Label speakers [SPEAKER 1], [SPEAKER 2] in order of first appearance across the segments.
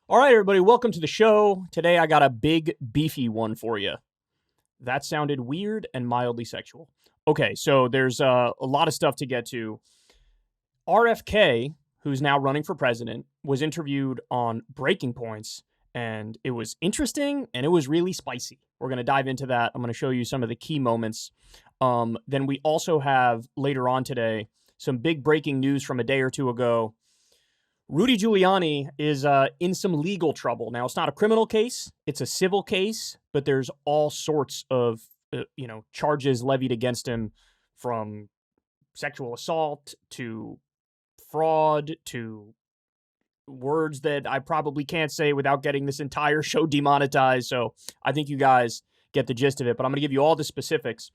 [SPEAKER 1] All right, everybody, welcome to the show. Today I got a big, beefy one for you. That sounded weird and mildly sexual. Okay, so there's a lot of stuff to get to. RFK, who's now running for president, was interviewed on Breaking Points, and it was interesting and it was really spicy. We're going to dive into that. I'm going to show you some of the key moments. Then we also have, later on today, some big breaking news from a day or two ago. Rudy Giuliani is in some legal trouble. Now, it's not a criminal case. It's a civil case, but there's all sorts of, charges levied against him, from sexual assault to fraud to words that I probably can't say without getting this entire show demonetized. So I think you guys get the gist of it, but I'm going to give you all the specifics.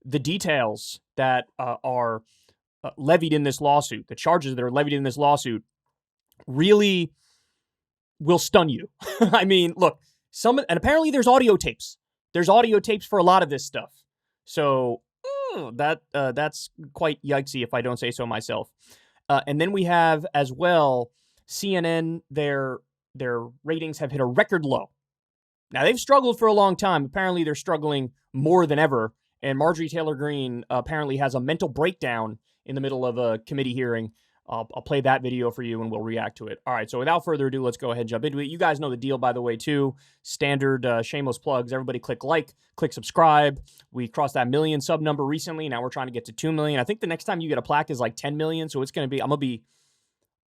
[SPEAKER 1] The details that are levied in this lawsuit, the charges that are levied in this lawsuit, really will stun you. I mean, look, and apparently there's audio tapes. There's audio tapes for a lot of this stuff. So that's quite yikesy if I don't say so myself. And then we have as well, CNN, their ratings have hit a record low. Now, they've struggled for a long time. Apparently they're struggling more than ever. And Marjorie Taylor Greene apparently has a mental breakdown in the middle of a committee hearing. I'll play that video for you and we'll react to it. All right, so without further ado, let's go ahead and jump into it. You guys know the deal, by the way, too. Standard shameless plugs. Everybody click like, click subscribe. We crossed that 1 million sub number recently. Now we're trying to get to 2 million. I think the next time you get a plaque is like 10 million, so I'm going to be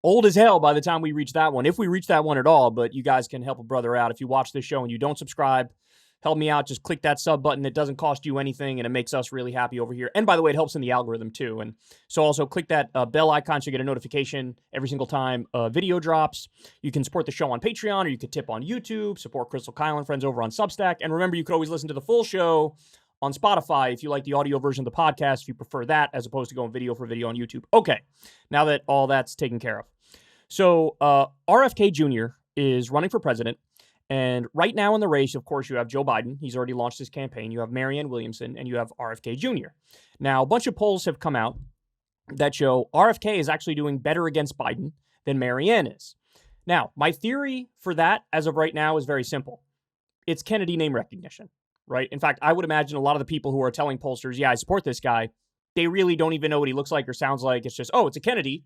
[SPEAKER 1] old as hell by the time we reach that one, if we reach that one at all, but you guys can help a brother out. If you watch this show and you don't subscribe, help me out. Just click that sub button. It doesn't cost you anything, and it makes us really happy over here. And by the way, it helps in the algorithm too. And so also click that bell icon so you get a notification every single time a video drops. You can support the show on Patreon, or you could tip on YouTube, support Krystal, Kyle, and friends over on Substack. And remember, you could always listen to the full show on Spotify if you like the audio version of the podcast, if you prefer that, as opposed to going video for video on YouTube. Okay, now that all that's taken care of. So RFK Jr. is running for president. And right now in the race, of course, you have Joe Biden. He's already launched his campaign. You have Marianne Williamson, and you have RFK Jr. Now, a bunch of polls have come out that show RFK is actually doing better against Biden than Marianne is. Now, my theory for that, as of right now, is very simple. It's Kennedy name recognition, right? In fact, I would imagine a lot of the people who are telling pollsters, yeah, I support this guy, they really don't even know what he looks like or sounds like. It's just, oh, it's a Kennedy.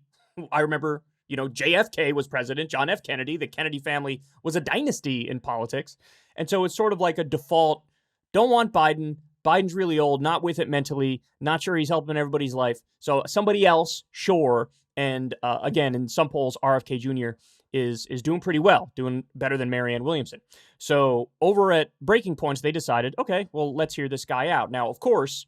[SPEAKER 1] I remember, JFK was president, John F. Kennedy. The Kennedy family was a dynasty in politics. And so it's sort of like a default, don't want Biden. Biden's really old, not with it mentally, not sure he's helping everybody's life. So somebody else, sure. And again, in some polls, RFK Jr. is doing pretty well, doing better than Marianne Williamson. So over at Breaking Points, they decided, okay, well, let's hear this guy out. Now, of course,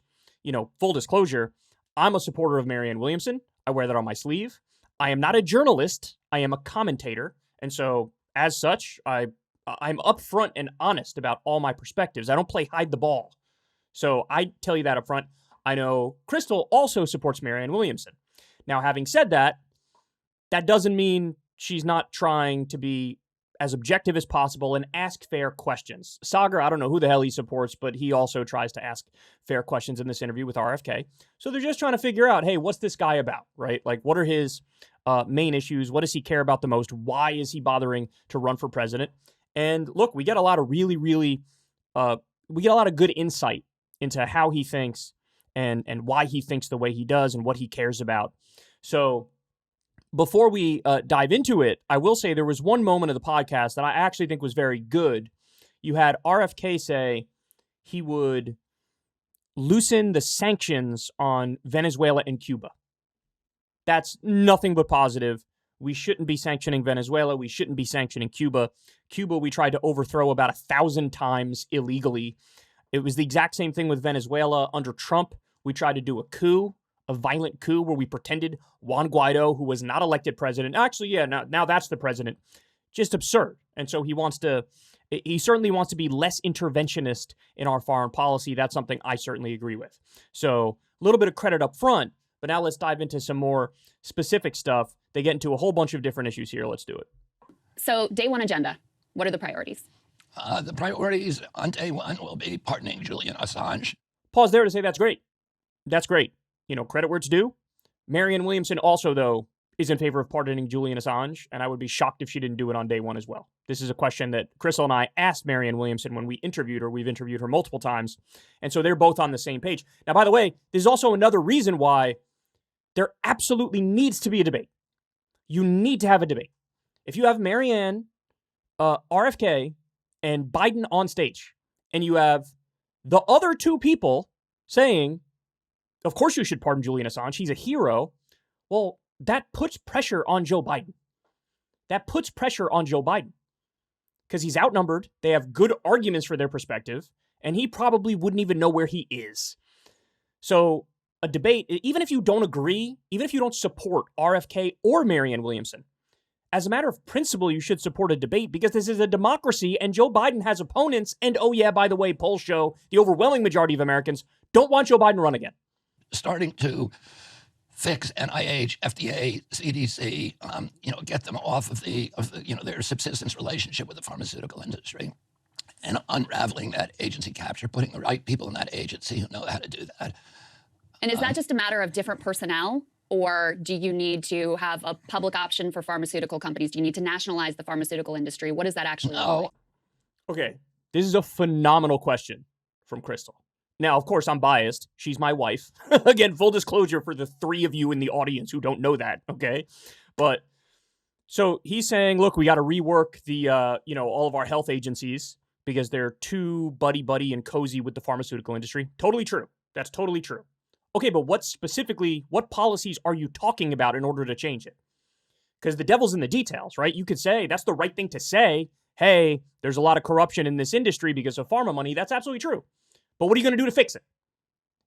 [SPEAKER 1] full disclosure, I'm a supporter of Marianne Williamson. I wear that on my sleeve. I am not a journalist. I am a commentator. And so as such, I'm upfront and honest about all my perspectives. I don't play hide the ball. So I tell you that up front. I know Krystal also supports Marianne Williamson. Now, having said that, that doesn't mean she's not trying to be as objective as possible and ask fair questions. Sagar, I don't know who the hell he supports, but he also tries to ask fair questions in this interview with RFK. So they're just trying to figure out, hey, what's this guy about, right? Like, what are his main issues? What does he care about the most? Why is he bothering to run for president? And look, we get a lot of we get a lot of good insight into how he thinks and why he thinks the way he does and what he cares about. So before we dive into it, I will say there was one moment of the podcast that I actually think was very good. You had RFK say he would loosen the sanctions on Venezuela and Cuba. That's nothing but positive. We shouldn't be sanctioning Venezuela. We shouldn't be sanctioning Cuba. Cuba, we tried to overthrow about 1,000 times illegally. It was the exact same thing with Venezuela. Under Trump, we tried to do a coup, a violent coup where we pretended Juan Guaido, who was not elected president, actually, yeah, now that's the president. Just absurd. And so he certainly wants to be less interventionist in our foreign policy. That's something I certainly agree with. So a little bit of credit up front, but now let's dive into some more specific stuff. They get into a whole bunch of different issues here. Let's do it.
[SPEAKER 2] So day one agenda, what are the priorities?
[SPEAKER 3] The priorities on day one will be pardoning Julian Assange.
[SPEAKER 1] Pause there to say that's great. That's great. Credit where it's due. Marianne Williamson also, though, is in favor of pardoning Julian Assange, and I would be shocked if she didn't do it on day one as well. This is a question that Krystal and I asked Marianne Williamson when we interviewed her. We've interviewed her multiple times. And so they're both on the same page. Now, by the way, there's also another reason why there absolutely needs to be a debate. You need to have a debate. If you have Marianne, RFK, and Biden on stage, and you have the other two people saying, of course you should pardon Julian Assange, he's a hero, well, that puts pressure on Joe Biden. That puts pressure on Joe Biden because he's outnumbered. They have good arguments for their perspective, and he probably wouldn't even know where he is. So a debate, even if you don't agree, even if you don't support RFK or Marianne Williamson, as a matter of principle, you should support a debate because this is a democracy and Joe Biden has opponents. And oh yeah, by the way, polls show the overwhelming majority of Americans don't want Joe Biden to run again.
[SPEAKER 3] Starting to fix NIH, FDA, CDC, get them off of the their subsistence relationship with the pharmaceutical industry, and unraveling that agency capture, putting the right people in that agency who know how to do that.
[SPEAKER 2] And is that just a matter of different personnel, or do you need to have a public option for pharmaceutical companies? Do you need to nationalize the pharmaceutical industry? What does that actually look like?
[SPEAKER 1] Okay, this is a phenomenal question from Krystal. Now, of course, I'm biased. She's my wife. Again, full disclosure for the three of you in the audience who don't know that, okay? But, so he's saying, look, we got to rework the, all of our health agencies because they're too buddy-buddy and cozy with the pharmaceutical industry. Totally true. That's totally true. Okay, but what policies are you talking about in order to change it? Because the devil's in the details, right? You could say, that's the right thing to say. Hey, there's a lot of corruption in this industry because of pharma money. That's absolutely true. But what are you going to do to fix it?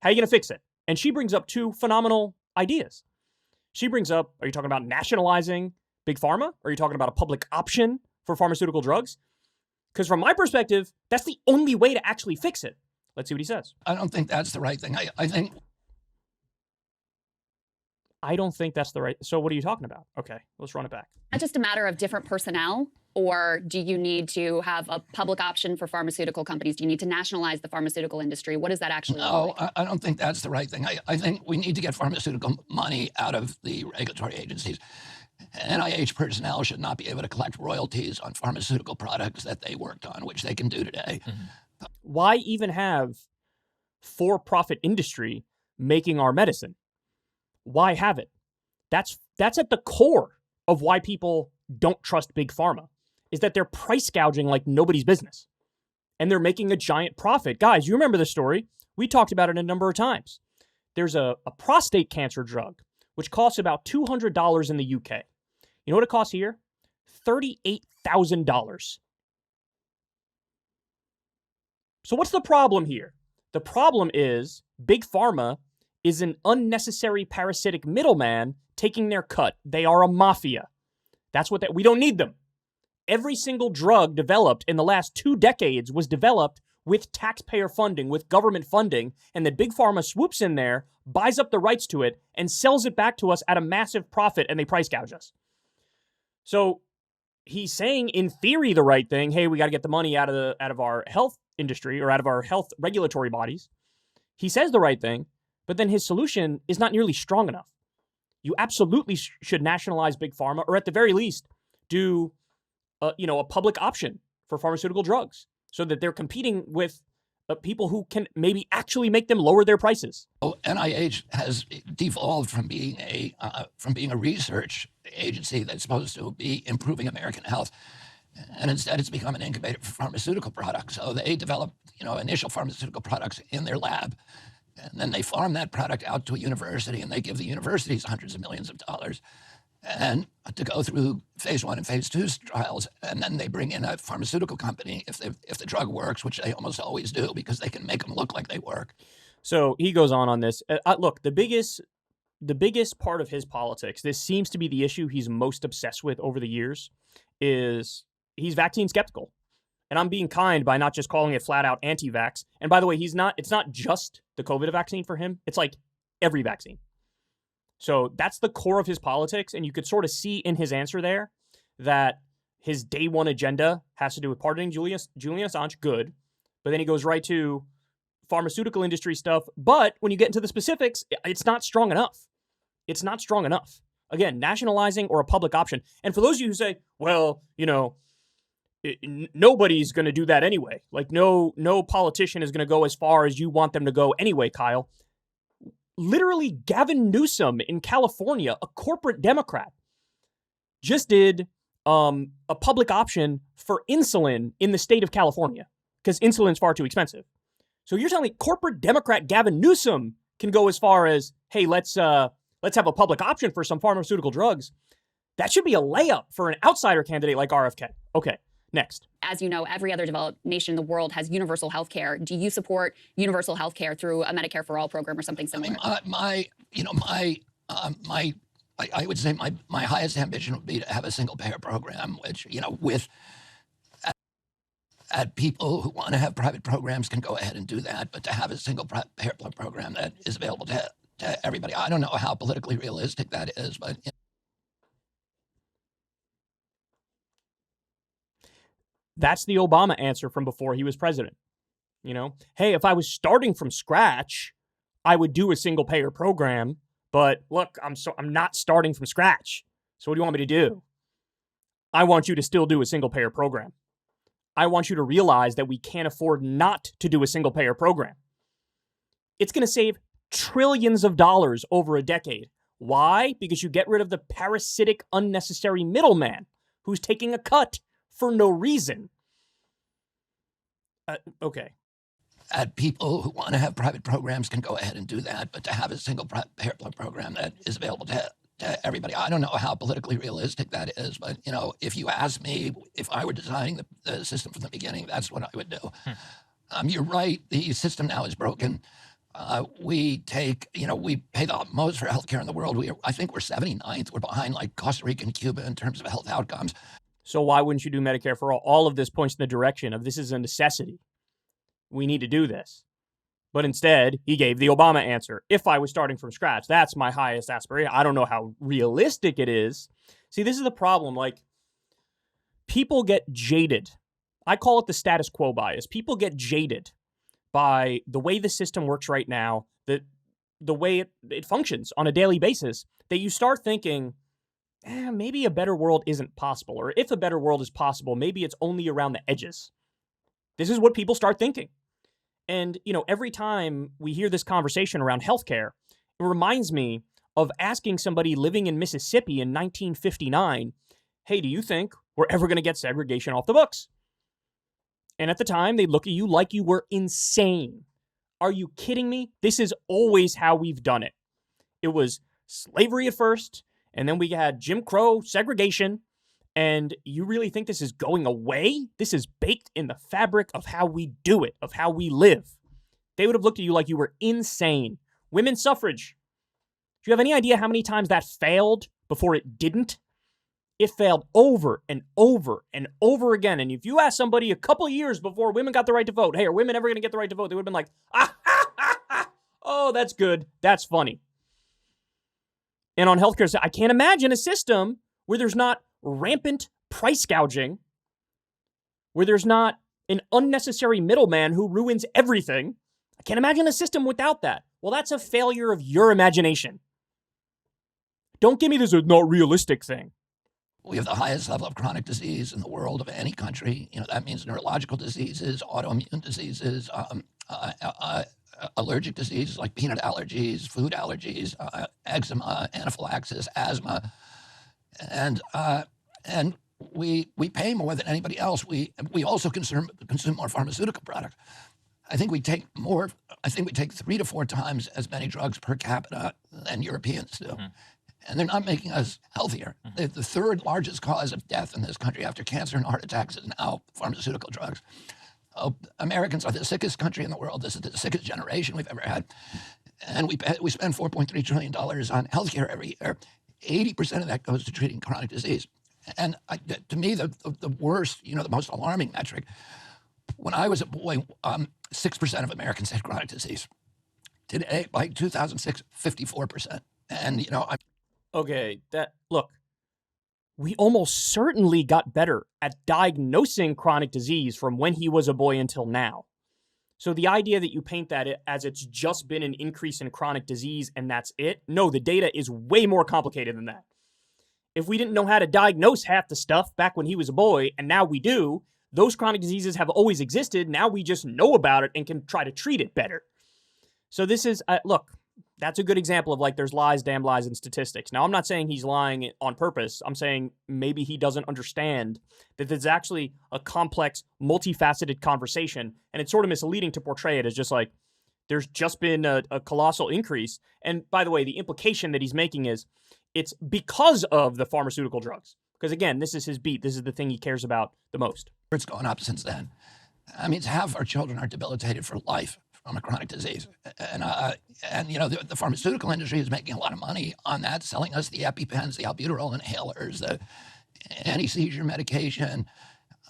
[SPEAKER 1] How are you going to fix it? And she brings up two phenomenal ideas. She brings up, are you talking about nationalizing big pharma? Or are you talking about a public option for pharmaceutical drugs? Because from my perspective, that's the only way to actually fix it. Let's see what he says.
[SPEAKER 3] I don't think that's the right thing. I
[SPEAKER 1] don't think that's the right. So what are you talking about? Okay, let's run it back.
[SPEAKER 2] Not just a matter of different personnel, or do you need to have a public option for pharmaceutical companies? Do you need to nationalize the pharmaceutical industry? What does that actually look like?
[SPEAKER 3] I don't think that's the right thing. I think we need to get pharmaceutical money out of the regulatory agencies. NIH personnel should not be able to collect royalties on pharmaceutical products that they worked on, which they can do today.
[SPEAKER 1] Mm-hmm. Why even have for-profit industry making our medicine? Why have it? That's at the core of why people don't trust big pharma, is that they're price gouging like nobody's business. And they're making a giant profit. Guys, you remember the story. We talked about it a number of times. There's a prostate cancer drug, which costs about $200 in the UK. You know what it costs here? $38,000. So what's the problem here? The problem is big pharma is an unnecessary parasitic middleman taking their cut. They are a mafia. That's what we don't need them. Every single drug developed in the last 2 decades was developed with taxpayer funding, with government funding, and then big pharma swoops in there, buys up the rights to it, and sells it back to us at a massive profit, and they price gouge us. So he's saying, in theory, the right thing. Hey, we got to get the money out of our health industry or out of our health regulatory bodies. He says the right thing, but then his solution is not nearly strong enough. You absolutely should nationalize big pharma, or at the very least, do a public option for pharmaceutical drugs so that they're competing with people who can maybe actually make them lower their prices.
[SPEAKER 3] NIH has devolved from being a research agency that's supposed to be improving American health, and instead it's become an incubator for pharmaceutical products. So they develop initial pharmaceutical products in their lab. And then they farm that product out to a university, and they give the universities hundreds of millions of dollars and to go through phase 1 and phase 2 trials. And then they bring in a pharmaceutical company if the drug works, which they almost always do because they can make them look like they work.
[SPEAKER 1] So he goes on this. Look, the biggest part of his politics, this seems to be the issue he's most obsessed with over the years, is he's vaccine skeptical. And I'm being kind by not just calling it flat out anti-vax. And by the way, it's not just the COVID vaccine for him. It's like every vaccine. So that's the core of his politics. And you could sort of see in his answer there that his day one agenda has to do with pardoning Julian Assange, good. But then he goes right to pharmaceutical industry stuff. But when you get into the specifics, it's not strong enough. It's not strong enough. Again, nationalizing or a public option. And for those of you who say, well, Nobody's going to do that anyway. Like no politician is going to go as far as you want them to go anyway, Kyle. Literally, Gavin Newsom in California, a corporate Democrat, just did a public option for insulin in the state of California because insulin's far too expensive. So you're telling me corporate Democrat Gavin Newsom can go as far as, hey, let's have a public option for some pharmaceutical drugs. That should be a layup for an outsider candidate like RFK. Okay, next.
[SPEAKER 2] As you know, every other developed nation in the world has universal health care. Do you support universal health care through a Medicare for All program or something similar?
[SPEAKER 3] I would say my highest ambition would be to have a single payer program, which, with people who want to have private programs can go ahead and do that, but to have a single payer program that is available to everybody. I don't know how politically realistic that is, but
[SPEAKER 1] That's the Obama answer from before he was president. Hey, if I was starting from scratch, I would do a single payer program. But look, I'm not starting from scratch. So what do you want me to do? I want you to still do a single payer program. I want you to realize that we can't afford not to do a single payer program. It's going to save trillions of dollars over a decade. Why? Because you get rid of the parasitic, unnecessary middleman who's taking a cut for no reason. Okay.
[SPEAKER 3] People who want to have private programs can go ahead and do that, but to have a single payer program that is available to everybody. I don't know how politically realistic that is, but if you ask me if I were designing the system from the beginning, that's what I would do. You're right. The system now is broken. We pay the most for healthcare in the world. I think we're 79th. We're behind like Costa Rica and Cuba in terms of health outcomes.
[SPEAKER 1] So why wouldn't you do Medicare for all? All of this points in the direction of this is a necessity. We need to do this. But instead, he gave the Obama answer. If I was starting from scratch, that's my highest aspiration. I don't know how realistic it is. See, this is the problem. Like, people get jaded. I call it the status quo bias. People get jaded by the way the system works right now, the way it functions on a daily basis, that you start thinking, maybe a better world isn't possible. Or if a better world is possible, maybe it's only around the edges. This is what people start thinking. And, every time we hear this conversation around healthcare, it reminds me of asking somebody living in Mississippi in 1959, hey, do you think we're ever going to get segregation off the books? And at the time, they'd look at you like you were insane. Are you kidding me? This is always how we've done it. It was slavery at first, and then we had Jim Crow segregation. And you really think this is going away? This is baked in the fabric of how we do it, of how we live. They would have looked at you like you were insane. Women's suffrage. Do you have any idea how many times that failed before it didn't? It failed over and over and over again. And if you ask somebody a couple of years before women got the right to vote, hey, are women ever going to get the right to vote? They would have been like, oh, that's good. That's funny. And on healthcare, I can't imagine a system where there's not rampant price gouging, where there's not an unnecessary middleman who ruins everything. I can't imagine a system without that. Well, that's a failure of your imagination. Don't give me this not realistic thing.
[SPEAKER 3] We have the highest level of chronic disease in the world of any country. That means neurological diseases, autoimmune diseases, allergic diseases like peanut allergies, food allergies, eczema, anaphylaxis, asthma. And we pay more than anybody else. We also consume more pharmaceutical products. I think we take 3 to 4 times as many drugs per capita than Europeans do. Mm-hmm. And they're not making us healthier. Mm-hmm. The third largest cause of death in this country after cancer and heart attacks is now pharmaceutical drugs. Americans are the sickest country in the world. This is the sickest generation we've ever had. And we spend $4.3 trillion on healthcare every year. 80% of that goes to treating chronic disease. And to me, the worst, the most alarming metric, when I was a boy, 6% of Americans had chronic disease. Today, by 2006, 54%. And,
[SPEAKER 1] Okay, look, we almost certainly got better at diagnosing chronic disease from when he was a boy until now. So the idea that you paint that as it's just been an increase in chronic disease and that's it, no, the data is way more complicated than that. If we didn't know how to diagnose half the stuff back when he was a boy, and now we do, those chronic diseases have always existed. Now we just know about it and can try to treat it better. So this is, look, that's a good example of like there's lies, damn lies in statistics. Now, I'm not saying he's lying on purpose. I'm saying maybe he doesn't understand that there's actually a complex, multifaceted conversation, and it's sort of misleading to portray it as just like there's just been a colossal increase. And by the way, the implication that he's making is it's because of the pharmaceutical drugs. Because again, this is his beat. This is the thing he cares about the most.
[SPEAKER 3] It's gone up since then. I mean, half our children are debilitated for life from a chronic disease. And you know, the pharmaceutical industry is making a lot of money on that, selling us the EpiPens, the albuterol inhalers, the anti-seizure medication,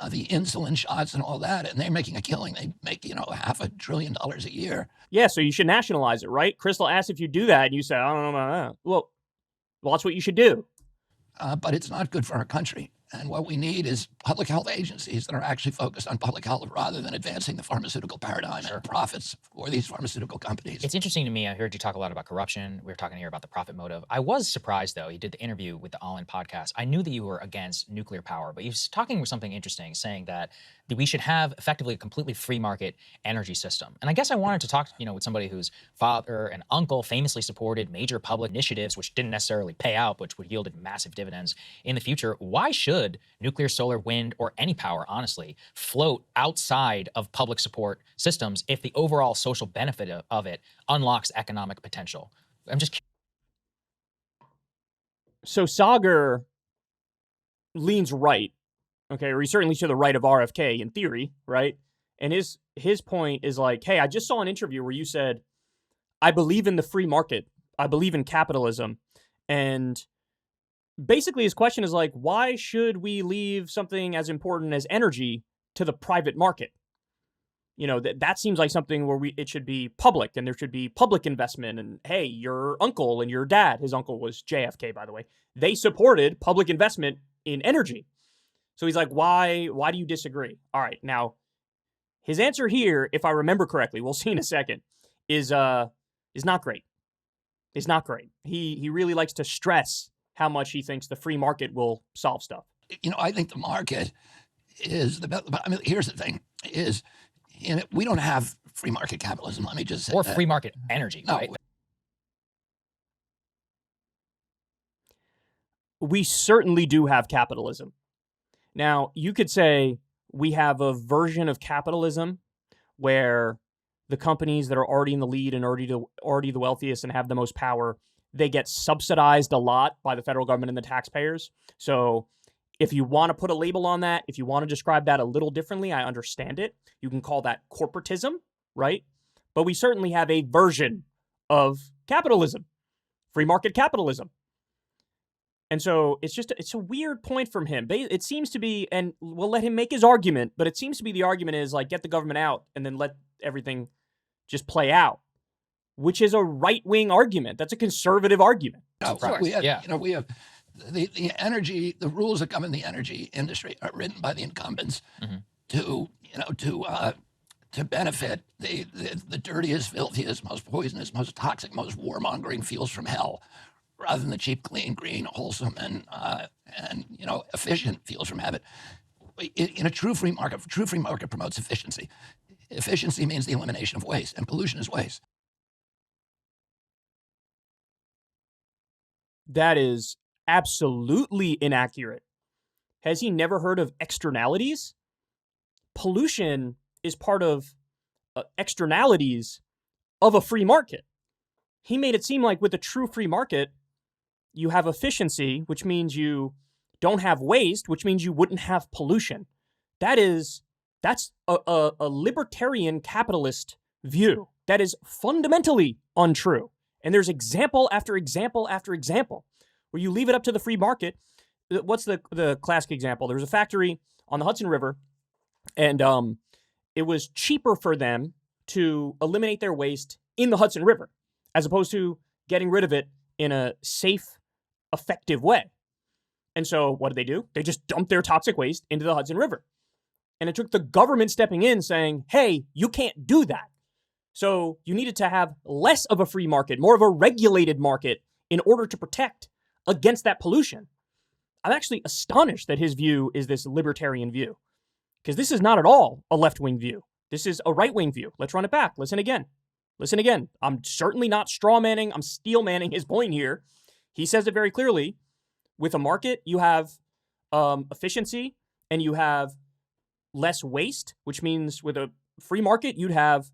[SPEAKER 3] the insulin shots and all that. And they're making a killing. They make, you know, $500 billion a year.
[SPEAKER 1] Yeah, so you should nationalize it, right? Krystal asked if you do that, and you say, I don't know about that. Well, that's what you should do.
[SPEAKER 3] But it's not good for our country. And what we need is public health agencies that are actually focused on public health rather than advancing the pharmaceutical paradigm and profits for these pharmaceutical companies.
[SPEAKER 4] It's interesting to me. I heard you talk a lot about corruption. We were talking here about the profit motive. I was surprised, though. You did the interview with the All In podcast. I knew that you were against nuclear power, but you was talking with something interesting, saying that we should have effectively a completely free market energy system. And I guess I wanted to talk, you know, with somebody whose father and uncle famously supported major public initiatives, which didn't necessarily pay out, which would yield massive dividends in the future. Why should nuclear, solar, wind, or any power, honestly, float outside of public support systems if the overall social benefit of it unlocks economic potential? I'm just curious.
[SPEAKER 1] So Sagar leans right. Okay, or he's certainly to the right of RFK in theory, right? And his point is like, hey, I just saw an interview where you said, I believe in the free market. I believe in capitalism. And basically his question is like, why should we leave something as important as energy to the private market? You know, that seems like something where it should be public and there should be public investment. And hey, your uncle and your dad, his uncle was JFK, by the way, they supported public investment in energy. So he's like, why do you disagree? All right, now, his answer here, if I remember correctly, we'll see in a second, is not great. It's not great. He really likes to stress how much he thinks the free market will solve stuff.
[SPEAKER 3] You know, I think the market is the best. I mean, here's the thing: is we don't have free market capitalism. Let me just say
[SPEAKER 4] or
[SPEAKER 3] that.
[SPEAKER 4] Free market energy.
[SPEAKER 3] No.
[SPEAKER 4] Right?
[SPEAKER 1] We certainly do have capitalism. Now, you could say we have a version of capitalism where the companies that are already in the lead and already the wealthiest and have the most power, they get subsidized a lot by the federal government and the taxpayers. So if you want to put a label on that, if you want to describe that a little differently, I understand it. You can call that corporatism, right? But we certainly have a version of capitalism, free market capitalism. And so it's a weird point from him. It seems to be, and we'll let him make his argument, but it seems to be the argument is like, get the government out and then let everything just play out, which is a right-wing argument. That's a conservative argument.
[SPEAKER 3] No,
[SPEAKER 4] Sure.
[SPEAKER 3] we have,
[SPEAKER 4] Yeah.
[SPEAKER 3] you know, we have the energy, the rules that govern the energy industry are written by the incumbents to benefit the dirtiest, filthiest, most poisonous, most toxic, most warmongering fuels from hell, rather than the cheap, clean, green, wholesome, and you know, efficient fuels from heaven. In a true free market promotes efficiency. Efficiency means the elimination of waste, and pollution is waste.
[SPEAKER 1] That is absolutely inaccurate. Has he never heard of externalities? Pollution is part of externalities of a free market. He made it seem like with a true free market, you have efficiency, which means you don't have waste, which means you wouldn't have pollution. That's a libertarian capitalist view that is fundamentally untrue. And there's example after example after example where you leave it up to the free market. What's the classic example? There was a factory on the Hudson River, and it was cheaper for them to eliminate their waste in the Hudson River as opposed to getting rid of it in a safe, effective way. And so what do? They just dumped their toxic waste into the Hudson River. And it took the government stepping in saying, hey, you can't do that. So you needed to have less of a free market, more of a regulated market in order to protect against that pollution. I'm actually astonished that his view is this libertarian view. because this is not at all a left-wing view. This is a right-wing view. Let's run it back. Listen again. Listen again. I'm certainly not straw-manning. I'm steel-manning his point here. He says it very clearly. With a market, you have efficiency and you have less waste, which means with a free market, you'd have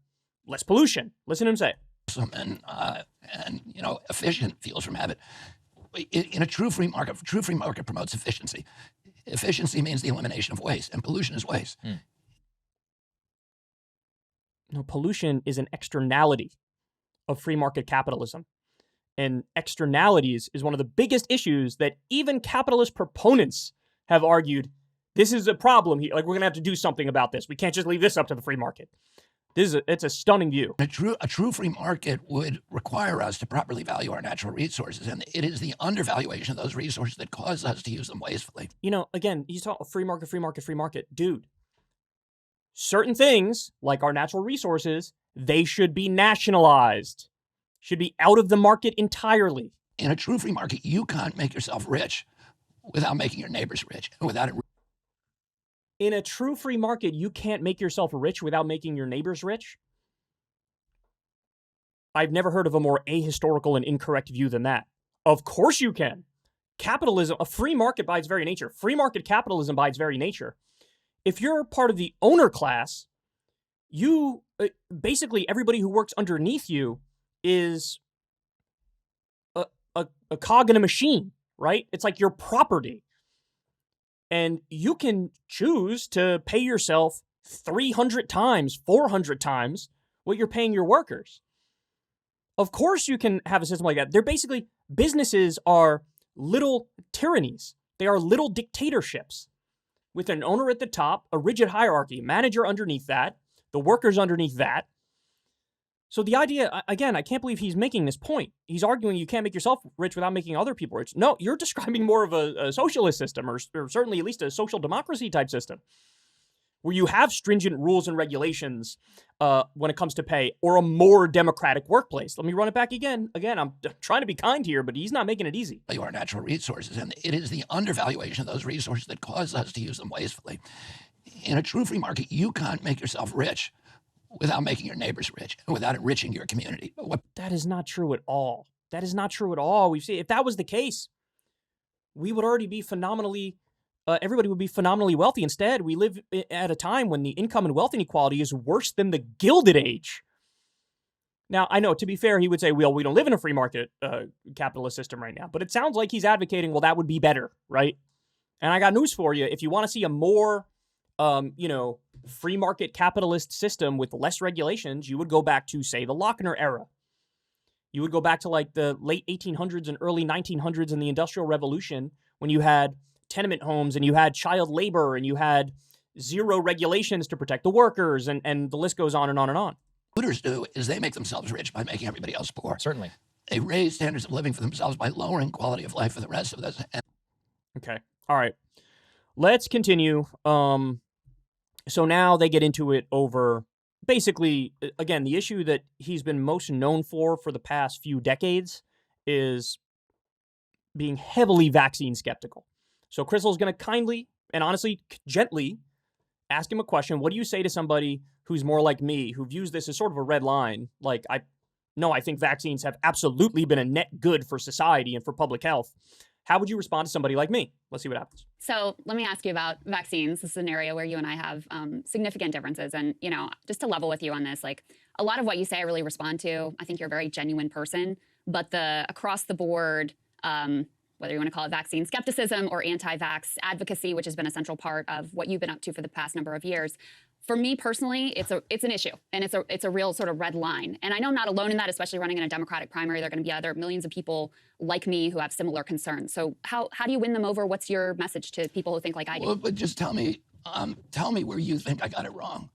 [SPEAKER 1] less pollution. Listen to him say.
[SPEAKER 3] And you know, efficient fuels from habit. In a true free market promotes efficiency. Efficiency means the elimination of waste, and pollution is waste.
[SPEAKER 1] No, pollution is an externality of free market capitalism. And externalities is one of the biggest issues that even capitalist proponents have argued, this is a problem. Like, we're going to have to do something about this. We can't just leave this up to the free market. It's a stunning view.
[SPEAKER 3] A true free market would require us to properly value our natural resources, and it is the undervaluation of those resources that causes us to use them wastefully.
[SPEAKER 1] You know, again, you talk free market, free market, free market. Dude, certain things, like our natural resources, they should be nationalized, should be out of the market entirely.
[SPEAKER 3] In a true free market, you can't make yourself rich without making your neighbors rich, and without it.
[SPEAKER 1] In a true free market, you can't make yourself rich without making your neighbors rich? I've never heard of a more ahistorical and incorrect view than that. Of course you can. Capitalism, a free market by its very nature, free market capitalism by its very nature. If you're part of the owner class, you, basically everybody who works underneath you is a cog in a machine, right? It's like your property. And you can choose to pay yourself 300 times, 400 times what you're paying your workers. Of course you can have a system like that. They're basically, businesses are little tyrannies. They are little dictatorships with an owner at the top, a rigid hierarchy, manager underneath that, the workers underneath that. So the idea, again, I can't believe he's making this point. He's arguing you can't make yourself rich without making other people rich. No, you're describing more of a socialist system, or certainly at least a social democracy type system, where you have stringent rules and regulations when it comes to pay, or a more democratic workplace. Let me run it back again. Again, I'm trying to be kind here, but he's not making it easy.
[SPEAKER 3] Our natural resources, and it is the undervaluation of those resources that causes us to use them wastefully. In a true free market, you can't make yourself rich without making your neighbors rich, and without enriching your community.
[SPEAKER 1] That is not true at all. That is not true at all. We've seen, if that was the case, we would already be phenomenally, everybody would be phenomenally wealthy. Instead, we live at a time when the income and wealth inequality is worse than the Gilded Age. Now, I know, to be fair, he would say, well, we don't live in a free market capitalist system right now. But it sounds like he's advocating, well, that would be better, right? And I got news for you. If you want to see a more, free market capitalist system with less regulations, you would go back to, say, the Lochner era. You would go back to like the late 1800s and early 1900s in the Industrial Revolution, when you had tenement homes and you had child labor and you had zero regulations to protect the workers, and the list goes on and on and on.
[SPEAKER 3] What polluters do is they make themselves rich by making everybody else poor.
[SPEAKER 4] Certainly.
[SPEAKER 3] They raise standards of living for themselves by lowering quality of life for the rest of us.
[SPEAKER 1] Okay. All right. Let's continue. So now they get into it over, basically, again, the issue that he's been most known for the past few decades is being heavily vaccine skeptical. So Krystal is going to kindly and honestly, gently ask him a question. What do you say to somebody who's more like me, who views this as sort of a red line? Like, I think vaccines have absolutely been a net good for society and for public health. How would you respond to somebody like me? Let's see what happens.
[SPEAKER 2] So let me ask you about vaccines. This is an area where you and I have significant differences. And, just to level with you on this, like, a lot of what you say I really respond to. I think you're a very genuine person. But the across the board, whether you want to call it vaccine skepticism or anti-vax advocacy, which has been a central part of what you've been up to for the past number of years, for me personally, it's an issue, and it's a real sort of red line. And I know I'm not alone in that, especially running in a Democratic primary. There are going to be other millions of people like me who have similar concerns. So how do you win them over? What's your message to people who think like I do?
[SPEAKER 3] Well, but just tell me where you think I got it wrong.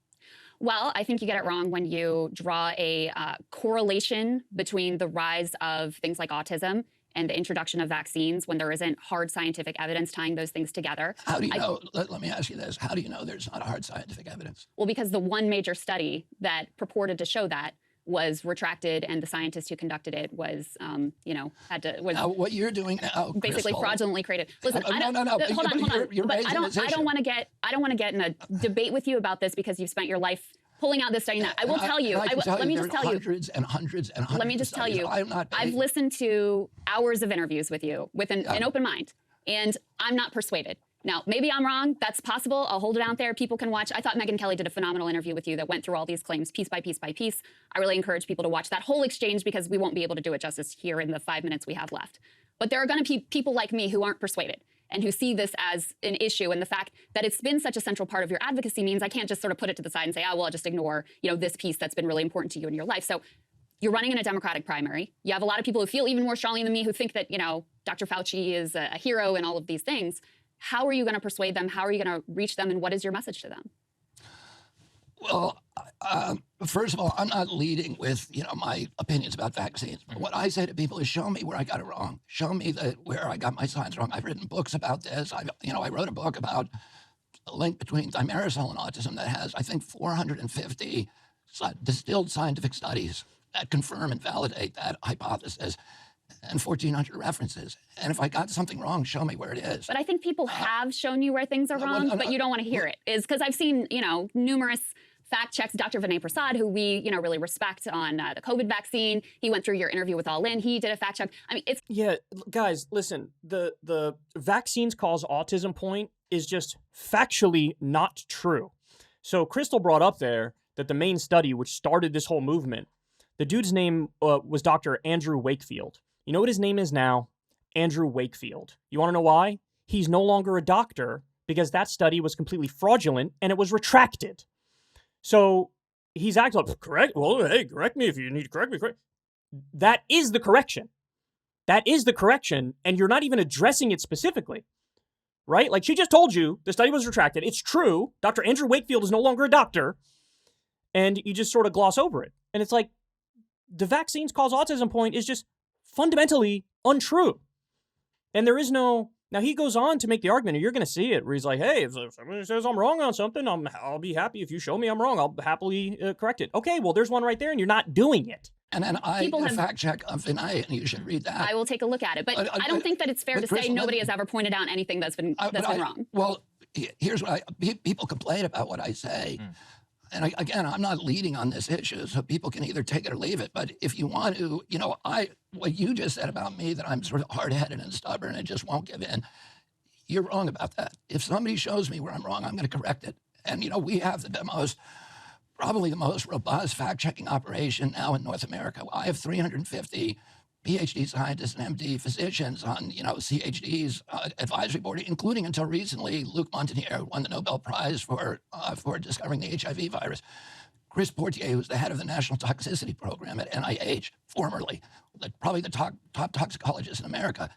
[SPEAKER 2] Well, I think you get it wrong when you draw a correlation between the rise of things like autism and the introduction of vaccines when there isn't hard scientific evidence tying those things together.
[SPEAKER 3] How do you know? Let me ask you this. How do you know there's not hard scientific evidence?
[SPEAKER 2] Well, because the one major study that purported to show that was retracted, and the scientist who conducted it was, was
[SPEAKER 3] now, what you're doing now,
[SPEAKER 2] basically
[SPEAKER 3] Krystal,
[SPEAKER 2] fraudulently created. Listen,
[SPEAKER 3] no.
[SPEAKER 2] hold on.
[SPEAKER 3] You're
[SPEAKER 2] But
[SPEAKER 3] raising
[SPEAKER 2] I don't
[SPEAKER 3] this issue.
[SPEAKER 2] want to get in a debate with you about this because you've spent your life pulling out this study. Now, I will tell you. Let me just tell you.
[SPEAKER 3] Hundreds and hundreds and hundreds.
[SPEAKER 2] Let me just tell you. I've
[SPEAKER 3] listened.
[SPEAKER 2] listened to hours of interviews with you with an open mind, and I'm not persuaded. Now, maybe I'm wrong. That's possible. I'll hold it out there. People can watch. I thought Megyn Kelly did a phenomenal interview with you that went through all these claims piece by piece by piece. I really encourage people to watch that whole exchange because we won't be able to do it justice here in the 5 minutes we have left. But there are going to be people like me who aren't persuaded and who see this as an issue. And the fact that it's been such a central part of your advocacy means I can't just sort of put it to the side and say, oh, well, I'll just ignore, this piece that's been really important to you in your life. So you're running in a Democratic primary. You have a lot of people who feel even more strongly than me who think that, Dr. Fauci is a hero and all of these things. How are you going to persuade them? How are you going to reach them? And what is your message to them?
[SPEAKER 3] Well, first of all, I'm not leading with, my opinions about vaccines. But what I say to people is show me where I got it wrong. Show me where I got my science wrong. I've written books about this. I wrote a book about a link between thimerosal and autism that has, I think, 450 distilled scientific studies that confirm and validate that hypothesis, and 1,400 references. And if I got something wrong, show me where it is.
[SPEAKER 2] But I think people have shown you where things are wrong, but you don't want to hear it. Is because I've seen, numerous fact checks. Dr. Vinay Prasad, who we, really respect on the COVID vaccine, he went through your interview with All In. He did a fact check. I mean, it's...
[SPEAKER 1] Yeah, guys, listen, the vaccines cause autism point is just factually not true. So Krystal brought up there that the main study, which started this whole movement, the dude's name was Dr. Andrew Wakefield. You know what his name is now? Andrew Wakefield. You want to know why? He's no longer a doctor because that study was completely fraudulent and it was retracted. So he's acting like, correct? Well, hey, correct me if you need to correct me. That is the correction. That is the correction, and you're not even addressing it specifically, right? Like she just told you the study was retracted. It's true. Dr. Andrew Wakefield is no longer a doctor, and you just sort of gloss over it. And it's like the vaccines cause autism point is just fundamentally untrue. And there is no... Now, he goes on to make the argument, and you're going to see it, where he's like, hey, if somebody says I'm wrong on something, I'll be happy. If you show me I'm wrong, I'll happily correct it. Okay, well, there's one right there, and you're not doing it.
[SPEAKER 3] And then I did a fact check of Vinay, and you should read that.
[SPEAKER 2] I will take a look at it. But I don't think that it's fair to say nobody has ever pointed out anything that's been wrong.
[SPEAKER 3] Well, here's what people complain about what I say. And again, I'm not leading on this issue, so people can either take it or leave it. But if you want to, what you just said about me, that I'm sort of hard-headed and stubborn and just won't give in, you're wrong about that. If somebody shows me where I'm wrong, I'm going to correct it. And, we have probably the most robust fact-checking operation now in North America. I have 350 PhD scientists and MD physicians on, CHD's advisory board, including until recently, Luc Montagnier won the Nobel Prize for discovering the HIV virus. Chris Portier, who's the head of the National Toxicity Program at NIH, formerly, probably the top toxicologist in America.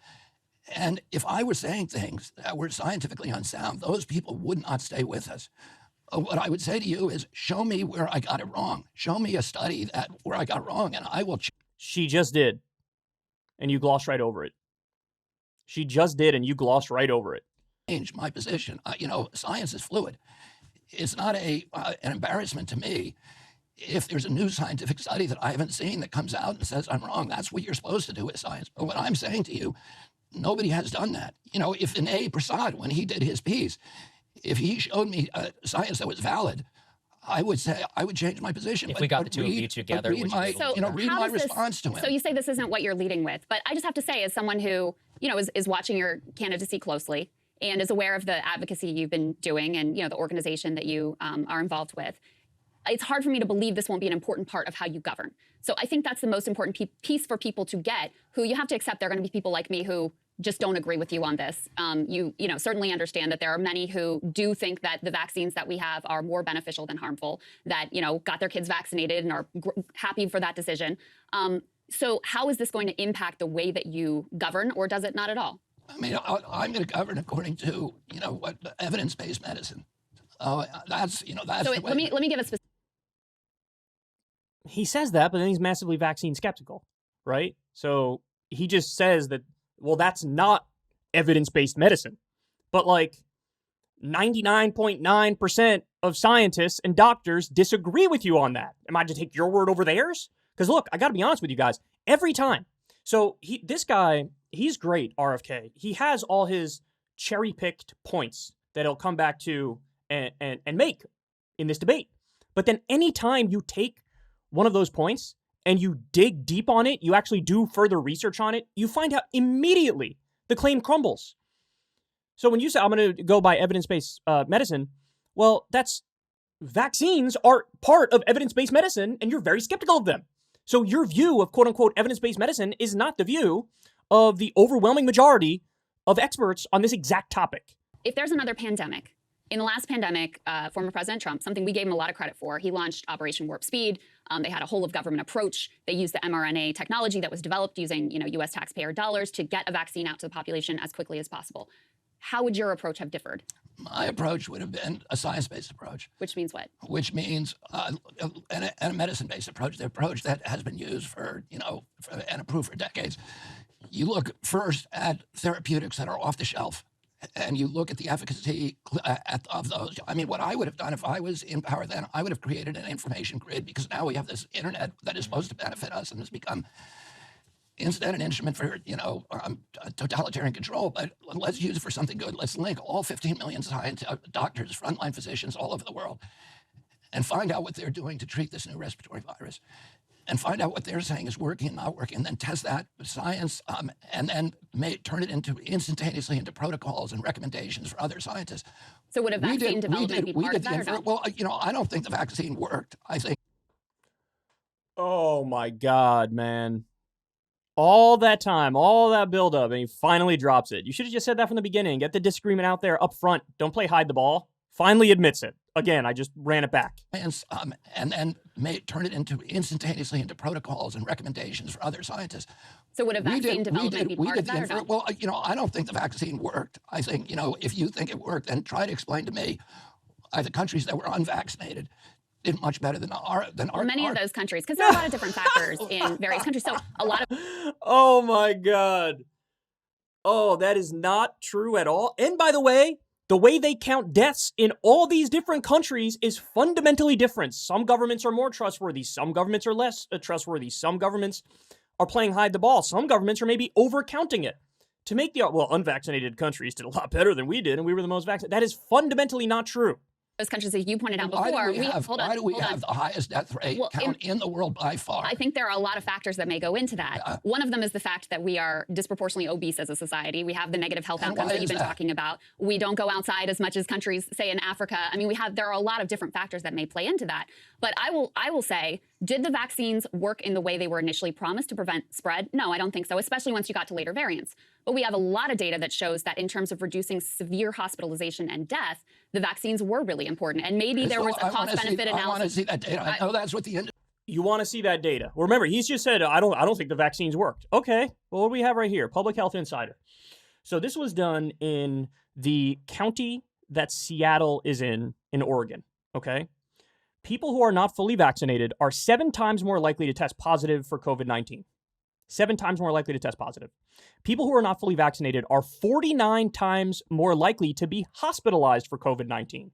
[SPEAKER 3] And if I were saying things that were scientifically unsound, those people would not stay with us. What I would say to you is, show me where I got it wrong. Show me a study where I got wrong, and I will...
[SPEAKER 1] She just did. And you glossed right over it. She just did, and you glossed right over it.
[SPEAKER 3] Change my position. Science is fluid. It's not an embarrassment to me if there's a new scientific study that I haven't seen that comes out and says I'm wrong. That's what you're supposed to do with science. But what I'm saying to you, nobody has done that. If Vinay Prasad, when he did his piece, if he showed me science that was valid, I would say I would change my position.
[SPEAKER 4] If we got the two of you together,
[SPEAKER 3] read my response to him.
[SPEAKER 2] So you say this isn't what you're leading with, but I just have to say, as someone who is watching your candidacy closely and is aware of the advocacy you've been doing and the organization that you are involved with, it's hard for me to believe this won't be an important part of how you govern. So I think that's the most important piece for people to get. Who you have to accept there are going to be people like me who just don't agree with you on this. You certainly understand that there are many who do think that the vaccines that we have are more beneficial than harmful, that, got their kids vaccinated and are happy for that decision. So how is this going to impact the way that you govern, or does it not at all?
[SPEAKER 3] I mean, I'm going to govern according to, what evidence-based medicine. That's
[SPEAKER 2] so let me give a specific.
[SPEAKER 1] He says that, but then he's massively vaccine skeptical, right? So he just says that, well, that's not evidence-based medicine. But 99.9% of scientists and doctors disagree with you on that. Am I to take your word over theirs? Because look, I got to be honest with you guys. Every time. So this guy, he's great, RFK. He has all his cherry-picked points that he'll come back to and make in this debate. But then anytime you take one of those points and you dig deep on it, you actually do further research on it, you find out immediately the claim crumbles. So when you say, I'm going to go by evidence-based medicine, well, vaccines are part of evidence-based medicine, and you're very skeptical of them. So your view of quote-unquote evidence-based medicine is not the view of the overwhelming majority of experts on this exact topic.
[SPEAKER 2] If there's another pandemic, in the last pandemic, former President Trump, something we gave him a lot of credit for, he launched Operation Warp Speed. They had a whole of government approach. They used the mRNA technology that was developed using, U.S. taxpayer dollars to get a vaccine out to the population as quickly as possible. How would your approach have differed?
[SPEAKER 3] My approach would have been a science-based approach.
[SPEAKER 2] Which means what?
[SPEAKER 3] Which means a medicine-based approach, the approach that has been used and approved for decades. You look first at therapeutics that are off the shelf, and you look at the efficacy of those. I mean, what I would have done if I was in power then, I would have created an information grid, because now we have this internet that is supposed to benefit us and has become instead an instrument for, totalitarian control, but let's use it for something good. Let's link all 15 million doctors, frontline physicians all over the world, and find out what they're doing to treat this new respiratory virus, and find out what they're saying is working and not working, and then test that with science, and then turn it instantaneously into protocols and recommendations for other scientists.
[SPEAKER 2] So would a vaccine development be part of that or not?
[SPEAKER 3] Well, I don't think the vaccine worked. I think.
[SPEAKER 1] Oh my God, man. All that time, all that buildup, and he finally drops it. You should have just said that from the beginning. Get the disagreement out there up front. Don't play hide the ball. Finally admits it. Again, I just ran it back.
[SPEAKER 3] And then turn it instantaneously into protocols and recommendations for other scientists.
[SPEAKER 2] So would a vaccine development be part of that or not?
[SPEAKER 3] Well, I don't think the vaccine worked. I think, if you think it worked, then try to explain to me the countries that were unvaccinated did much better than our.
[SPEAKER 2] Many of those countries, because there are a lot of different factors in various countries. So a lot of.
[SPEAKER 1] Oh my God. Oh, that is not true at all. And by the way they count deaths in all these different countries is fundamentally different. Some governments are more trustworthy. Some governments are less trustworthy. Some governments are playing hide the ball. Some governments are maybe overcounting it to make unvaccinated countries did a lot better than we did, and we were the most vaccinated. That is fundamentally not true.
[SPEAKER 2] Those countries that you pointed out before.
[SPEAKER 3] Why do we have the highest death rate in the world by far?
[SPEAKER 2] I think there are a lot of factors that may go into that. One of them is the fact that we are disproportionately obese as a society. We have the negative health outcomes that you've been talking about. We don't go outside as much as countries, say, in Africa. I mean, there are a lot of different factors that may play into that. But I will say, did the vaccines work in the way they were initially promised to prevent spread? No, I don't think so, especially once you got to later variants. But we have a lot of data that shows that in terms of reducing severe hospitalization and death, the vaccines were really important. And maybe there was a cost-benefit analysis.
[SPEAKER 3] I want to see that data. I know that's what the
[SPEAKER 1] You want to see that data. Well, remember, he's just said, I don't think the vaccines worked. Okay, well, what do we have right here? Public Health Insider. So this was done in the county that Seattle is in Oregon, okay? People who are not fully vaccinated are 7 times more likely to test positive for COVID-19. 7 times more likely to test positive. People who are not fully vaccinated are 49 times more likely to be hospitalized for COVID-19.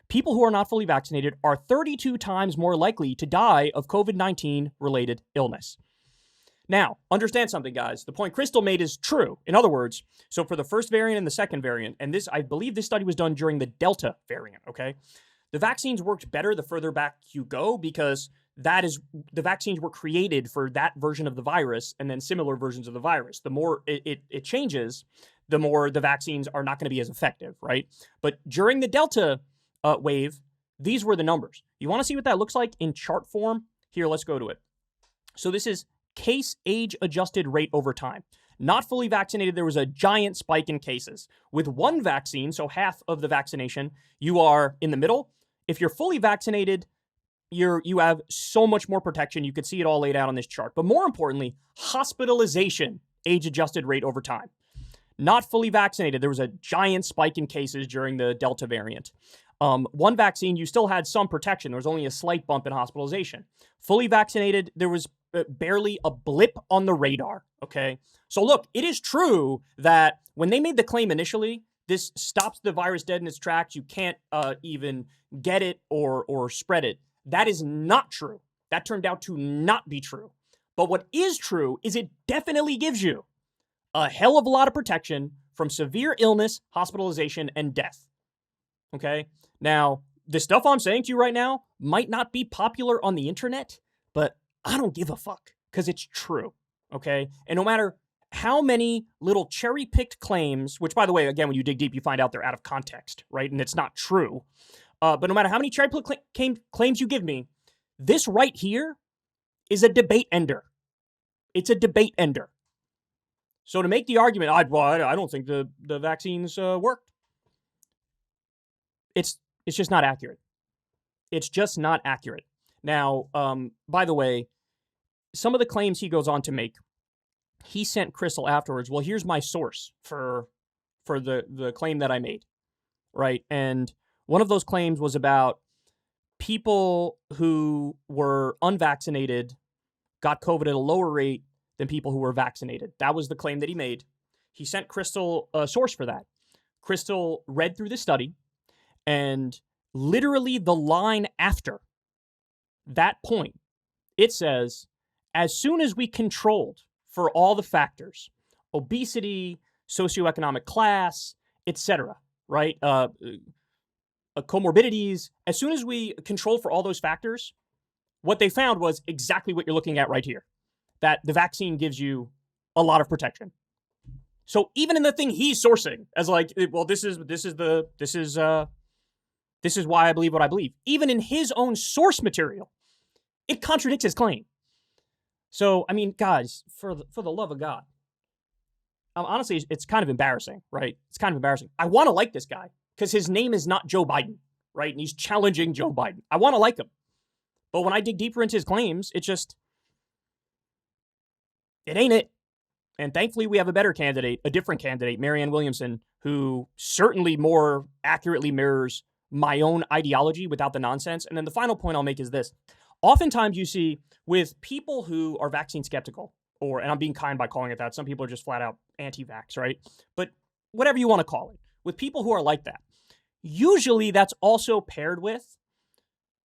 [SPEAKER 1] People who are not fully vaccinated are 32 times more likely to die of COVID-19 related illness. Now, understand something, guys. The point Krystal made is true. In other words, so for the first variant and the second variant, and I believe this study was done during the Delta variant, okay? The vaccines worked better the further back you go, because the vaccines were created for that version of the virus and then similar versions of the virus. The more it changes, the more the vaccines are not going to be as effective, right? But during the Delta wave, these were the numbers. You want to see what that looks like in chart form? Here, let's go to it. So this is case age-adjusted rate over time. Not fully vaccinated, there was a giant spike in cases. With one vaccine, so half of the vaccination, you are in the middle. If you're fully vaccinated, you have so much more protection. You could see it all laid out on this chart. But more importantly, hospitalization age-adjusted rate over time. Not fully vaccinated, there was a giant spike in cases during the Delta variant. One vaccine, you still had some protection. There was only a slight bump in hospitalization. Fully vaccinated, there was barely a blip on the radar, okay? So look, it is true that when they made the claim initially, this stops the virus dead in its tracks, you can't even get it or spread it. That is not true. That turned out to not be true. But what is true is it definitely gives you a hell of a lot of protection from severe illness, hospitalization, and death. Okay? Now, the stuff I'm saying to you right now might not be popular on the internet, but I don't give a fuck because it's true. Okay? And no matter how many little cherry-picked claims, which, by the way, again, when you dig deep, you find out they're out of context, right? And it's not true. But no matter how many cherry-picked claims you give me, this right here is a debate ender. It's a debate ender. So to make the argument, I don't think the vaccines worked. It's just not accurate. It's just not accurate. Now, by the way, some of the claims he goes on to make, he sent Krystal afterwards, well, here's my source for the claim that I made, right? And one of those claims was about people who were unvaccinated got COVID at a lower rate than people who were vaccinated. That was the claim that he made. He sent Krystal a source for that. Krystal read through the study, and literally the line after that point, it says, as soon as we controlled for all the factors, obesity, socioeconomic class, etc., right? Comorbidities, as soon as we controlled for all those factors, what they found was exactly what you're looking at right here, that the vaccine gives you a lot of protection. So even in the thing he's sourcing as like, well, this is why I believe what I believe. Even in his own source material, it contradicts his claim. So, I mean, guys, for the love of God, honestly, it's kind of embarrassing, right? It's kind of embarrassing. I want to like this guy because his name is not Joe Biden, right? And he's challenging Joe Biden. I want to like him. But when I dig deeper into his claims, it ain't it. And thankfully, we have a better candidate, a different candidate, Marianne Williamson, who certainly more accurately mirrors my own ideology without the nonsense. And then the final point I'll make is this. Oftentimes you see with people who are vaccine skeptical, and I'm being kind by calling it that, some people are just flat out anti-vax, right? But whatever you want to call it, with people who are like that, usually that's also paired with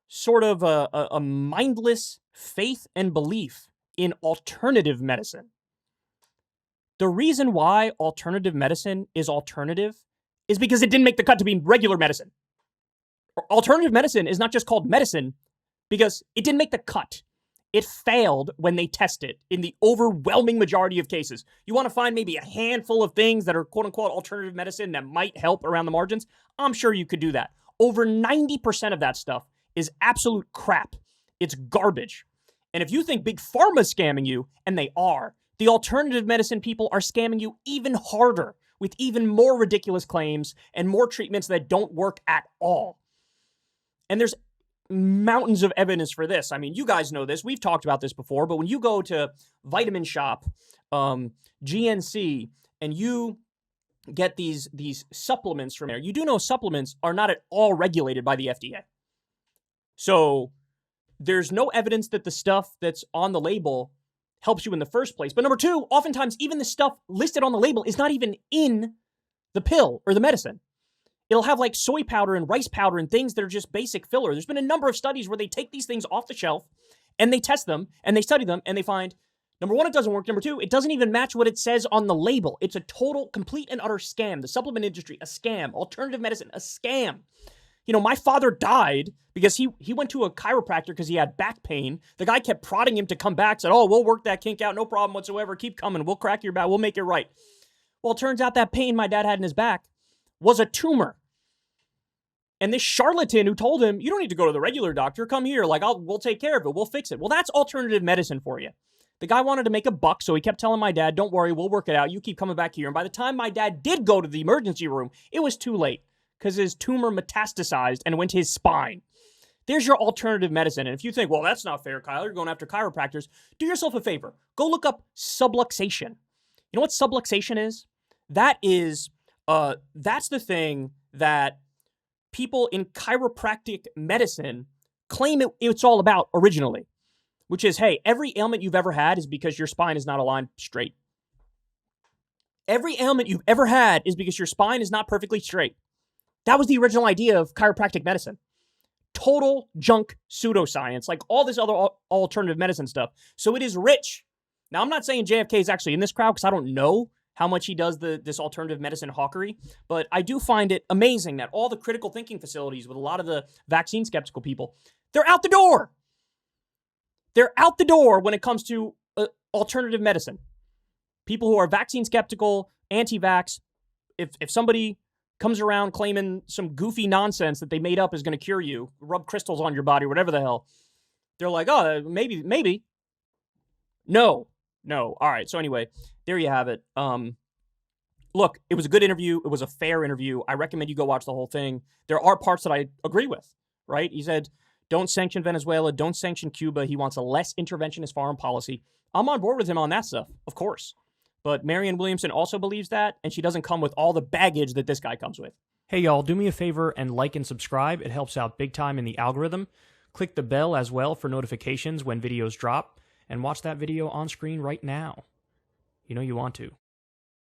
[SPEAKER 1] sort of a mindless faith and belief in alternative medicine. The reason why alternative medicine is alternative is because it didn't make the cut to be regular medicine. Alternative medicine is not just called medicine because it didn't make the cut. It failed when they tested in the overwhelming majority of cases. You want to find maybe a handful of things that are quote unquote alternative medicine that might help around the margins? I'm sure you could do that. Over 90% of that stuff is absolute crap. It's garbage. And if you think Big Pharma is scamming you, and they are, the alternative medicine people are scamming you even harder with even more ridiculous claims and more treatments that don't work at all. And there's mountains of evidence for this. I mean, you guys know this. We've talked about this before, but when you go to Vitamin Shop, GNC, and you get these supplements from there, you do know supplements are not at all regulated by the FDA. So there's no evidence that the stuff that's on the label helps you in the first place. But number two, oftentimes even the stuff listed on the label is not even in the pill or the medicine. It'll have like soy powder and rice powder and things that are just basic filler. There's been a number of studies where they take these things off the shelf and they test them and they study them and they find, number one, it doesn't work. Number two, it doesn't even match what it says on the label. It's a total, complete and utter scam. The supplement industry, a scam. Alternative medicine, a scam. You know, my father died because he went to a chiropractor because he had back pain. The guy kept prodding him to come back, said, oh, we'll work that kink out, no problem whatsoever. Keep coming. We'll crack your back. We'll make it right. Well, it turns out that pain my dad had in his back was a tumor. And this charlatan who told him, you don't need to go to the regular doctor. Come here. Like, we'll take care of it. We'll fix it. Well, that's alternative medicine for you. The guy wanted to make a buck, so he kept telling my dad, don't worry, we'll work it out. You keep coming back here. And by the time my dad did go to the emergency room, it was too late because his tumor metastasized and went to his spine. There's your alternative medicine. And if you think, well, that's not fair, Kyle, you're going after chiropractors, do yourself a favor. Go look up subluxation. You know what subluxation is? That's the thing that people in chiropractic medicine claim it's all about originally, which is, hey, every ailment you've ever had is because your spine is not aligned straight. Every ailment you've ever had is because your spine is not perfectly straight. That was the original idea of chiropractic medicine. total junk pseudoscience, like all this other alternative medicine stuff. So it is rich. Now, I'm not saying JFK is actually in this crowd because I don't know how much he does this alternative medicine hawkery, but I do find it amazing that all the critical thinking facilities with a lot of the vaccine skeptical people, they're out the door. They're out the door when it comes to alternative medicine. People who are vaccine skeptical, anti-vax, if somebody comes around claiming some goofy nonsense that they made up is going to cure you, rub crystals on your body, whatever the hell, they're like, oh, maybe. No. All right. So anyway, there you have it. Look, it was a good interview. It was a fair interview. I recommend you go watch the whole thing. There are parts that I agree with, right? He said, don't sanction Venezuela. Don't sanction Cuba. He wants a less interventionist foreign policy. I'm on board with him on that stuff, of course. But Marianne Williamson also believes that, and she doesn't come with all the baggage that this guy comes with. Hey, y'all, do me a favor and like and subscribe. It helps out big time in the algorithm. Click the bell as well for notifications when videos drop, and watch that video on screen right now. You know you want to.